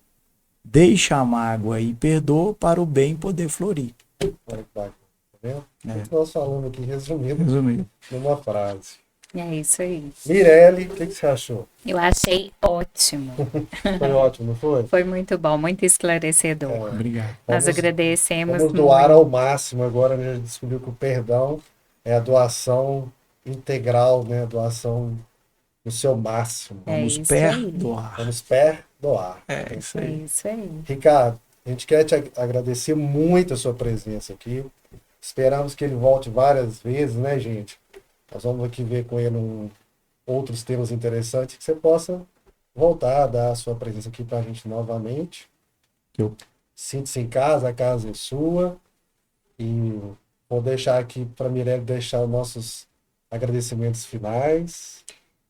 Deixa a mágoa e perdoa para o bem poder florir.
Olha que bacana, tá vendo? O que nós falamos aqui resumido numa frase.
É isso aí.
Mirelle, o que você achou?
Eu achei ótimo.
Foi ótimo, não foi?
Foi muito bom, muito esclarecedor.
Obrigado.
Nós agradecemos
Vamos doar
muito.
ao máximo agora, né? A gente descobriu que o perdão é a doação integral, né? A doação no seu máximo.
É
Vamos
isso
perdoar.
Vamos perdoar.
É isso
É
aí.
isso aí.
Ricardo, a gente quer te agradecer muito a sua presença aqui. Esperamos que ele volte várias vezes, né, gente? Nós vamos aqui ver com ele outros temas interessantes que você possa voltar a dar a sua presença aqui para a gente novamente.
Eu.
Sinta-se em casa, a casa é sua. E vou deixar aqui para a Mirelle deixar os nossos agradecimentos finais.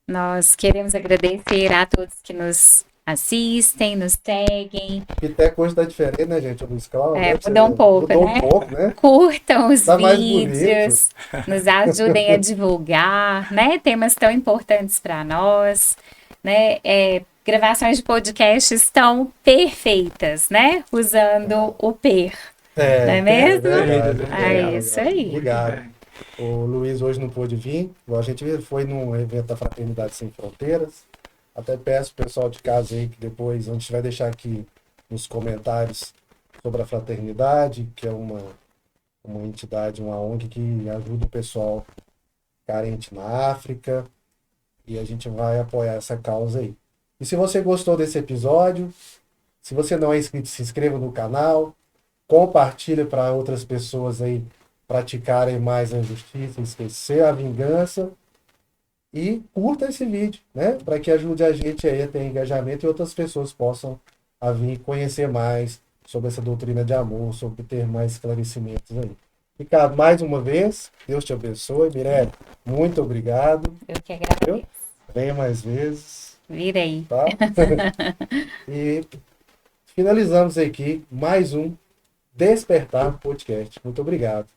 Nós queremos agradecer a todos que nos assistem, nos seguem.
Piteco hoje está diferente, né, gente? O Luiz Cláudio, né?
Mudou um pouco,
Mudou
né?
um pouco, né?
Curtam os
Tá mais
vídeos, nos ajudem a divulgar, né? Temas tão importantes para nós, né? Gravações de podcast estão perfeitas, né? Usando o PER. Não é mesmo?
verdade.
Isso aí.
Obrigado. O Luiz hoje não pôde vir. A gente foi num evento da Fraternidade Sem Fronteiras. Até peço o pessoal de casa aí que depois a gente vai deixar aqui nos comentários sobre a Fraternidade, que é uma entidade, uma ONG que ajuda o pessoal carente na África. E a gente vai apoiar essa causa aí. E se você gostou desse episódio, se você não é inscrito, se inscreva no canal, compartilhe para outras pessoas aí praticarem mais a justiça, esquecer a vingança e curta esse vídeo, né? Para que ajude a gente aí a ter engajamento e outras pessoas possam vir conhecer mais sobre essa doutrina de amor, sobre ter mais esclarecimentos aí. Ricardo, mais uma vez, Deus te abençoe. Mirelle, muito obrigado.
Eu que agradeço.
Venha mais vezes.
Virei.
Tá? E finalizamos aqui mais um Despertar Podcast. Muito obrigado.